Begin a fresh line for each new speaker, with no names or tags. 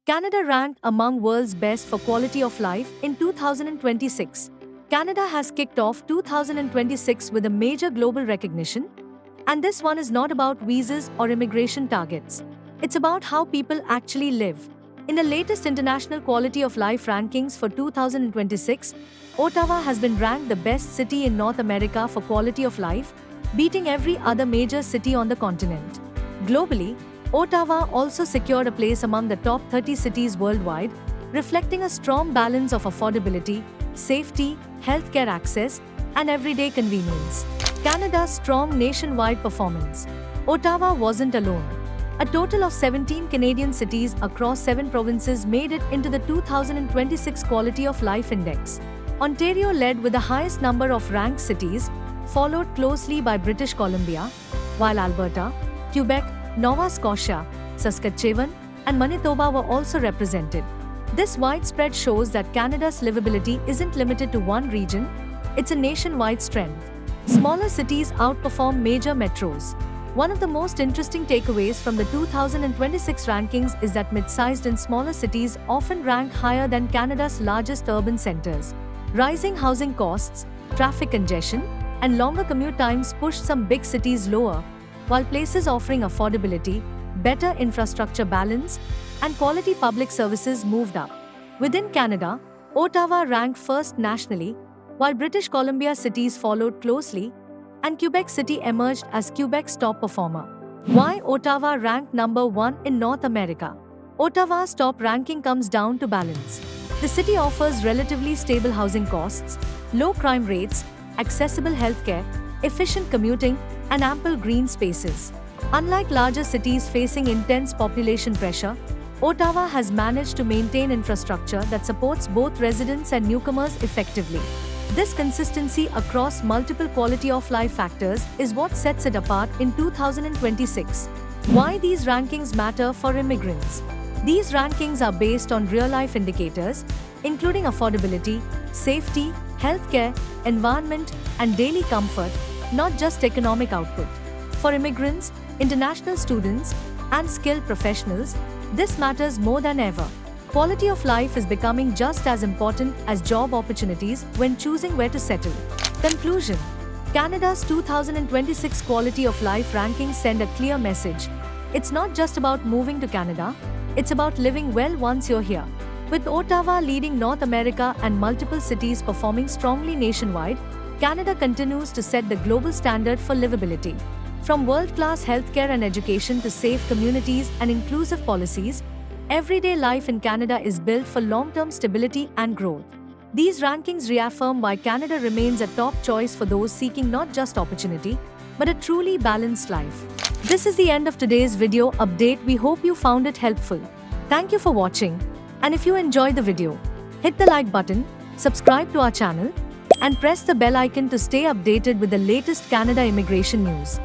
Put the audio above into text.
Canada ranked among world's best for quality of life in 2026. Canada has kicked off 2026 with a major global recognition, and this one is not about visas or immigration targets. It's about how people actually live. In the latest International Quality of Life rankings for 2026, Ottawa has been ranked the best city in North America for quality of life, beating every other major city on the continent. Globally, Ottawa also secured a place among the top 30 cities worldwide, reflecting a strong balance of affordability, safety, healthcare access, and everyday convenience. Canada's strong nationwide performance. Ottawa wasn't alone. A total of 17 Canadian cities across 7 provinces made it into the 2026 Quality of Life Index. Ontario led with the highest number of ranked cities, followed closely by British Columbia, while Alberta, Quebec, Nova Scotia, Saskatchewan, and Manitoba were also represented. This widespread shows that Canada's livability isn't limited to one region, it's a nationwide strength. Smaller cities outperform major metros. One of the most interesting takeaways from the 2026 rankings is that mid-sized and smaller cities often rank higher than Canada's largest urban centers. Rising housing costs, traffic congestion, and longer commute times pushed some big cities lower, while places offering affordability, better infrastructure balance, and quality public services moved up. Within Canada, Ottawa ranked first nationally, while British Columbia cities followed closely, and Quebec City emerged as Quebec's top performer. Why Ottawa ranked number 1 in North America? Ottawa's top ranking comes down to balance. The city offers relatively stable housing costs, low crime rates, accessible healthcare, efficient commuting, and ample green spaces. Unlike larger cities facing intense population pressure, Ottawa has managed to maintain infrastructure that supports both residents and newcomers effectively. This consistency across multiple quality of life factors is what sets it apart in 2026. Why these rankings matter for immigrants? These rankings are based on real-life indicators, including affordability, safety, healthcare, environment, and daily comfort, not just economic output. For immigrants, international students, and skilled professionals, this matters more than ever. Quality of life is becoming just as important as job opportunities when choosing where to settle. Conclusion: Canada's 2026 Quality of Life rankings send a clear message. It's not just about moving to Canada, it's about living well once you're here. With Ottawa leading North America and multiple cities performing strongly nationwide, Canada continues to set the global standard for livability. From world-class healthcare and education to safe communities and inclusive policies, everyday life in Canada is built for long-term stability and growth. These rankings reaffirm why Canada remains a top choice for those seeking not just opportunity, but a truly balanced life. This is the end of today's video update. We hope you found it helpful. Thank you for watching. And if you enjoyed the video, hit the like button, subscribe to our channel, and press the bell icon to stay updated with the latest Canada immigration news.